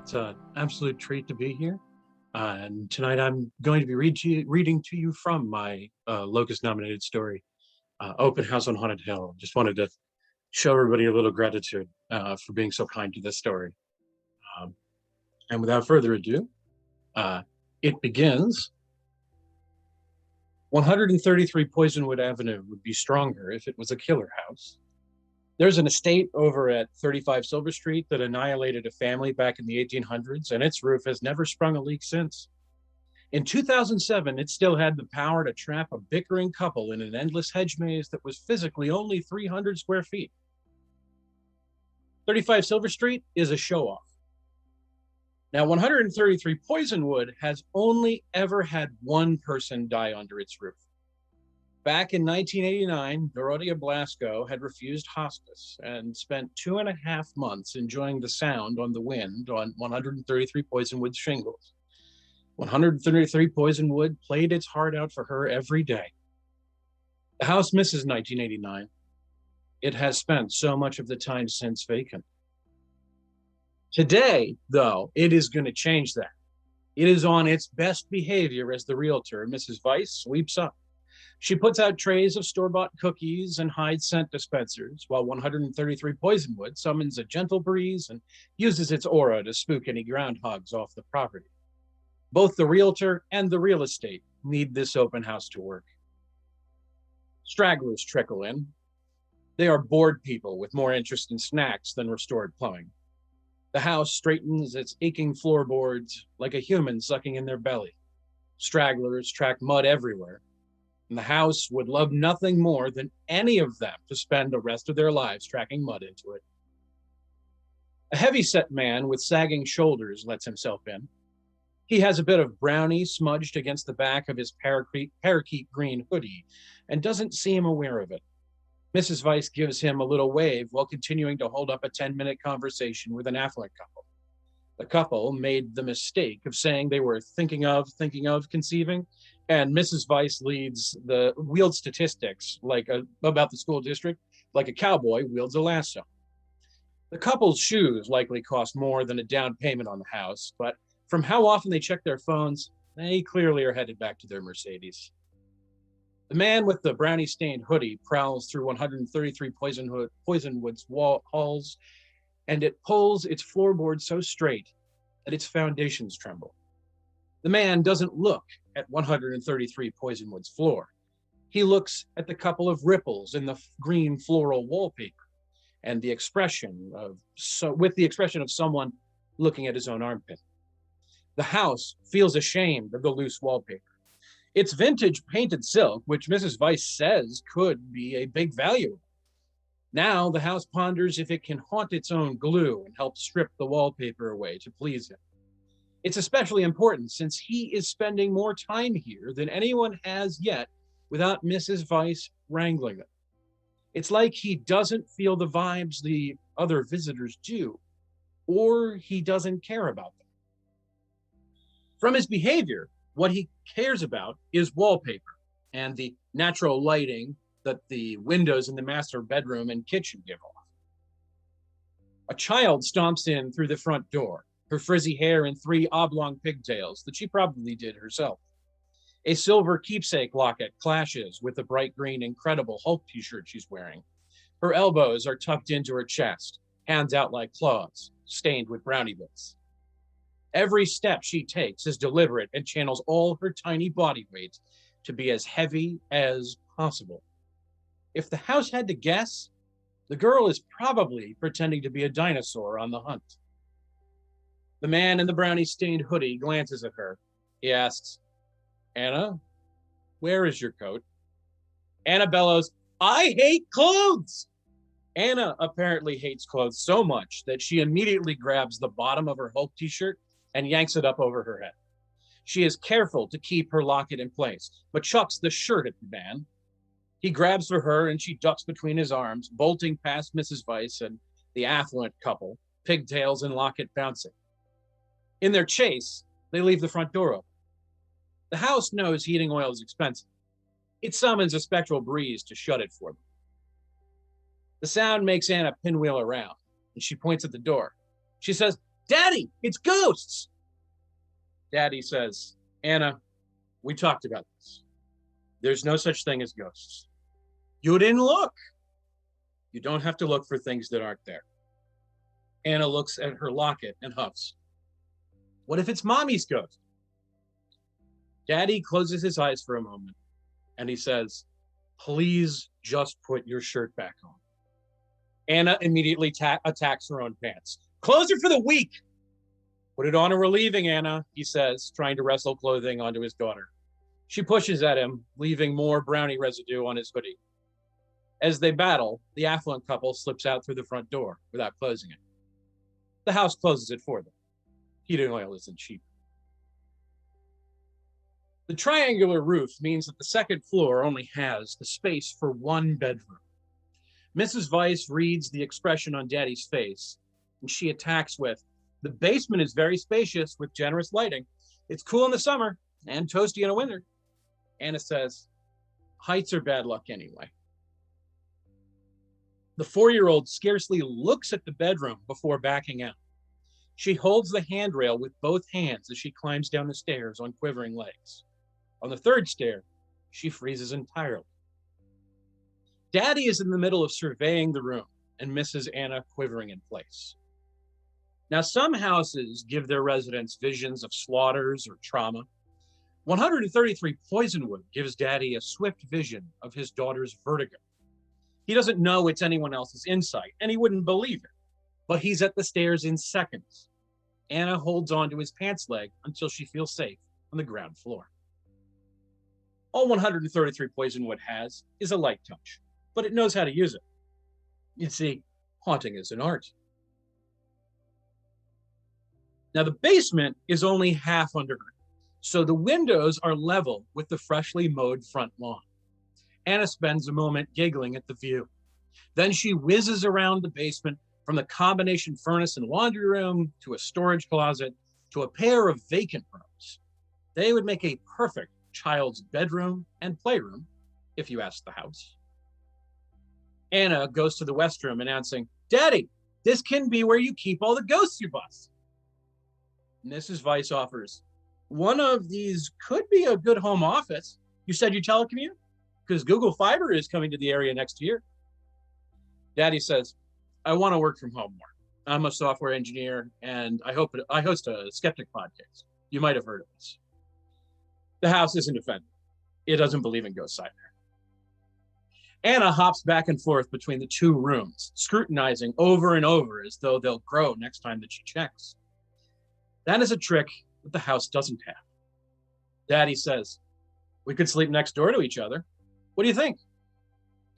It's an absolute treat to be here. And tonight I'm going to be reading to you from my Locus nominated story, Open House on Haunted Hill. Just wanted to show everybody a little gratitude for being so kind to this story. Um, and without further ado, it begins. 133 Poisonwood Avenue would be stronger if it was a killer house. There's an estate over at 35 Silver Street that annihilated a family back in the 1800s, and its roof has never sprung a leak since. In 2007, it still had the power to trap a bickering couple in an endless hedge maze that was physically only 300 square feet. 35 Silver Street is a show-off. Now, 133 Poisonwood has only ever had one person die under its roof. Back in 1989, Dorothea Blasco had refused hospice and spent 2.5 months enjoying the sound on the wind on 133 Poisonwood shingles. 133 Poisonwood played its heart out for her every day. The house misses 1989. It has spent so much of the time since vacant. Today, though, it is going to change that. It is on its best behavior as the realtor, Mrs. Weiss, sweeps up. She puts out trays of store-bought cookies and hides scent dispensers, while 133 Poisonwood summons a gentle breeze and uses its aura to spook any groundhogs off the property. Both the realtor and the real estate need this open house to work. Stragglers trickle in. They are bored people with more interest in snacks than restored plumbing. The house straightens its aching floorboards like a human sucking in their belly. Stragglers track mud everywhere, and the house would love nothing more than any of them to spend the rest of their lives tracking mud into it. A heavy-set man with sagging shoulders lets himself in. He has a bit of brownie smudged against the back of his parakeet green hoodie and doesn't seem aware of it. Mrs. Weiss gives him a little wave while continuing to hold up a 10-minute conversation with an affluent couple. The couple made the mistake of saying they were thinking of conceiving, and Mrs. Weiss wields statistics about the school district like a cowboy wields a lasso. The couple's shoes likely cost more than a down payment on the house, but from how often they check their phones, they clearly are headed back to their Mercedes. The man with the brownie-stained hoodie prowls through 133 Poisonwood's halls, and it pulls its floorboard so straight that its foundations tremble. The man doesn't look at 133 Poisonwood's floor. He looks at the couple of ripples in the green floral wallpaper and the expression of someone looking at his own armpit. The house feels ashamed of the loose wallpaper. It's vintage painted silk, which Mrs. Weiss says could be a big value. Now the house ponders if it can haunt its own glue and help strip the wallpaper away to please him. It's especially important since he is spending more time here than anyone has yet without Mrs. Weiss wrangling them. It's like he doesn't feel the vibes the other visitors do, or he doesn't care about them. From his behavior, what he cares about is wallpaper and the natural lighting that the windows in the master bedroom and kitchen give off. A child stomps in through the front door, her frizzy hair in 3 oblong pigtails that she probably did herself. A silver keepsake locket clashes with the bright green Incredible Hulk t-shirt she's wearing. Her elbows are tucked into her chest, hands out like claws, stained with brownie bits. Every step she takes is deliberate and channels all her tiny body weight to be as heavy as possible. If the house had to guess, the girl is probably pretending to be a dinosaur on the hunt. The man in the brownie-stained hoodie glances at her. He asks, "Anna, where is your coat?" Anna bellows, "I hate clothes!" Anna apparently hates clothes so much that she immediately grabs the bottom of her Hulk t-shirt and yanks it up over her head. She is careful to keep her locket in place, but chucks the shirt at the man. He grabs for her and she ducks between his arms, bolting past Mrs. Weiss and the affluent couple, pigtails and locket bouncing. In their chase, they leave the front door open. The house knows heating oil is expensive. It summons a spectral breeze to shut it for them. The sound makes Anna pinwheel around, and she points at the door. She says, Daddy, it's ghosts. Daddy says, Anna, we talked about this. There's no such thing as ghosts. You didn't look. You don't have to look for things that aren't there. Anna looks at her locket and huffs. What if it's Mommy's ghost? Daddy closes his eyes for a moment and he says, please just put your shirt back on. Anna immediately attacks her own pants. Clothes are for the weak. Put it on or we're leaving, Anna, he says, trying to wrestle clothing onto his daughter. She pushes at him, leaving more brownie residue on his hoodie. As they battle, the affluent couple slips out through the front door without closing it. The house closes it for them. Heating oil isn't cheap. The triangular roof means that the second floor only has the space for one bedroom. Mrs. Weiss reads the expression on Daddy's face, and she attacks with, the basement is very spacious with generous lighting. It's cool in the summer and toasty in the winter. Anna says, heights are bad luck anyway. The 4-year-old scarcely looks at the bedroom before backing out. She holds the handrail with both hands as she climbs down the stairs on quivering legs. On the third stair, she freezes entirely. Daddy is in the middle of surveying the room and misses Anna quivering in place. Now, some houses give their residents visions of slaughters or trauma. 133 Poisonwood gives Daddy a swift vision of his daughter's vertigo. He doesn't know it's anyone else's insight, and he wouldn't believe it, but he's at the stairs in seconds. Anna holds onto his pants leg until she feels safe on the ground floor. All 133 Poisonwood has is a light touch, but it knows how to use it. You see, haunting is an art. Now, the basement is only half underground, so the windows are level with the freshly mowed front lawn. Anna spends a moment giggling at the view. Then she whizzes around the basement from the combination furnace and laundry room to a storage closet to a pair of vacant rooms. They would make a perfect child's bedroom and playroom, if you ask the house. Anna goes to the west room announcing, Daddy, this can be where you keep all the ghosts you bust. Mrs. Weiss offers, one of these could be a good home office. You said you telecommute? Because Google Fiber is coming to the area next year. Daddy says, I want to work from home more. I'm a software engineer, and I host a skeptic podcast. You might have heard of this. The house isn't offended. It doesn't believe in ghosts either. Anna hops back and forth between the two rooms, scrutinizing over and over as though they'll grow next time that she checks. That is a trick that the house doesn't have. Daddy says, we could sleep next door to each other. What do you think?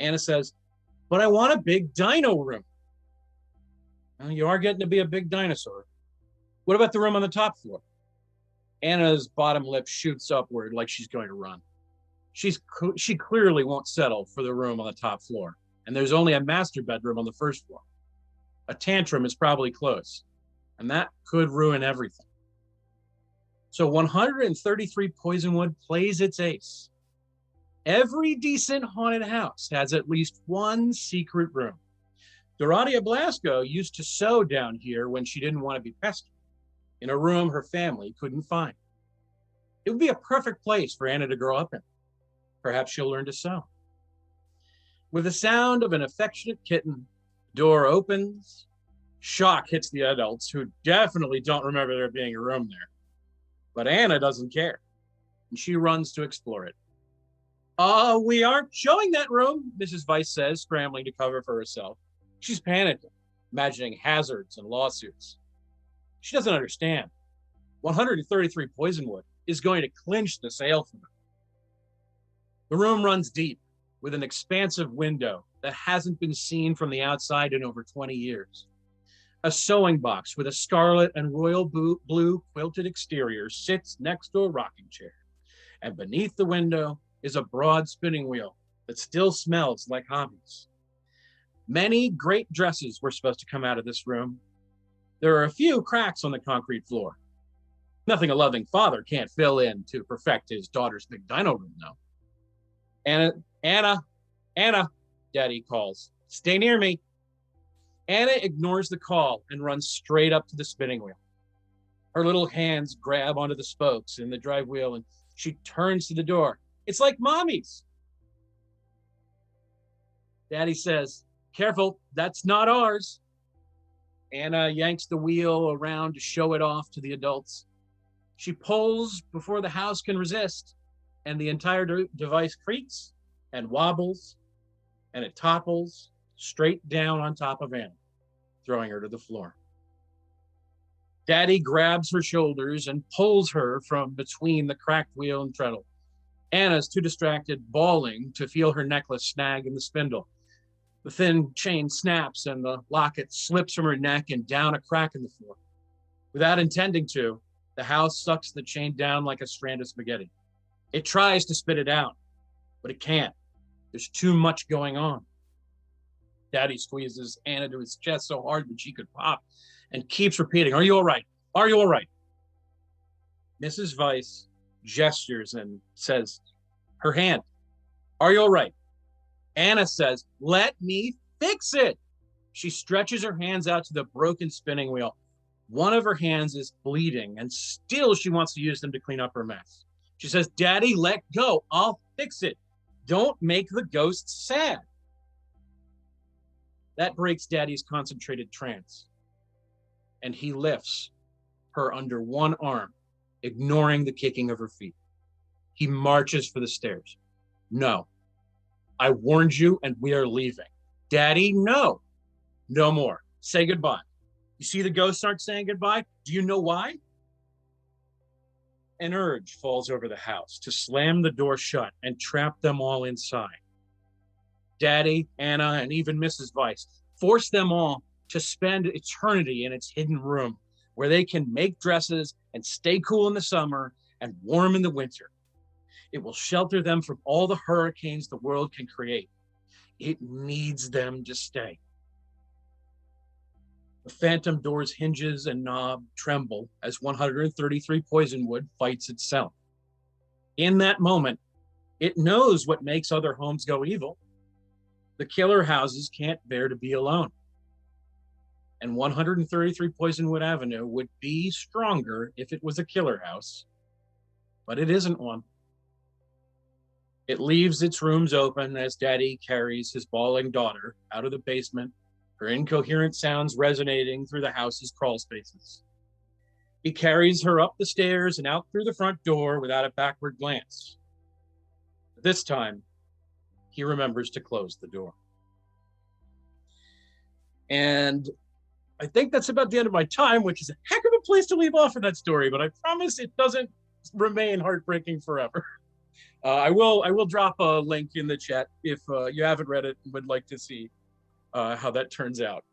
Anna says, but I want a big dino room. Well, you are getting to be a big dinosaur. What about the room on the top floor? Anna's bottom lip shoots upward like she's going to run. She clearly won't settle for the room on the top floor, and there's only a master bedroom on the first floor. A tantrum is probably close, and that could ruin everything. So 133 Poisonwood plays its ace. Every decent haunted house has at least one secret room. Dorothea Blasco used to sew down here when she didn't want to be pestered, in a room her family couldn't find. It would be a perfect place for Anna to grow up in. Perhaps she'll learn to sew. With the sound of an affectionate kitten, the door opens. Shock hits the adults, who definitely don't remember there being a room there. But Anna doesn't care, and she runs to explore it. We aren't showing that room, Mrs. Weiss says, scrambling to cover for herself. She's panicking, imagining hazards and lawsuits. She doesn't understand. 133 Poisonwood is going to clinch the sale for them. The room runs deep, with an expansive window that hasn't been seen from the outside in over 20 years. A sewing box with a scarlet and royal blue quilted exterior sits next to a rocking chair, and beneath the window is a broad spinning wheel that still smells like hobbies. Many great dresses were supposed to come out of this room. There are a few cracks on the concrete floor. Nothing a loving father can't fill in to perfect his daughter's big dino room, though. Anna, Daddy calls. Stay near me. Anna ignores the call and runs straight up to the spinning wheel. Her little hands grab onto the spokes in the drive wheel and she turns to the door. It's like Mommy's. Daddy says, "Careful, that's not ours." Anna yanks the wheel around to show it off to the adults. She pulls before the house can resist, and the entire device creaks and wobbles, and it topples straight down on top of Anna, throwing her to the floor. Daddy grabs her shoulders and pulls her from between the cracked wheel and treadle. Anna's too distracted, bawling, to feel her necklace snag in the spindle. The thin chain snaps and the locket slips from her neck and down a crack in the floor. Without intending to, the house sucks the chain down like a strand of spaghetti. It tries to spit it out, but it can't. There's too much going on. Daddy squeezes Anna to his chest so hard that she could pop and keeps repeating, "Are you all right? Are you all right?" Mrs. Weiss gestures and says, her hand, "Are you all right?" Anna says, "Let me fix it." She stretches her hands out to the broken spinning wheel. One of her hands is bleeding, and still she wants to use them to clean up her mess. She says, "Daddy, let go. I'll fix it. Don't make the ghosts sad." That breaks Daddy's concentrated trance, and he lifts her under one arm, ignoring the kicking of her feet. He marches for the stairs. "No. I warned you, and we are leaving." "Daddy, no. No more. Say goodbye. You see the ghosts aren't saying goodbye? Do you know why?" An urge falls over the house to slam the door shut and trap them all inside. Daddy, Anna, and even Mrs. Weiss force them all to spend eternity in its hidden room where they can make dresses and stay cool in the summer and warm in the winter. It will shelter them from all the hurricanes the world can create. It needs them to stay. The phantom door's hinges and knob tremble as 133 Poisonwood fights itself. In that moment, it knows what makes other homes go evil. The killer houses can't bear to be alone. And 133 Poisonwood Avenue would be stronger if it was a killer house, but it isn't one. It leaves its rooms open as Daddy carries his bawling daughter out of the basement, her incoherent sounds resonating through the house's crawl spaces. He carries her up the stairs and out through the front door without a backward glance. This time, he remembers to close the door. And I think that's about the end of my time, which is a heck of a place to leave off in that story, but I promise it doesn't remain heartbreaking forever. I will drop a link in the chat if you haven't read it and would like to see how that turns out.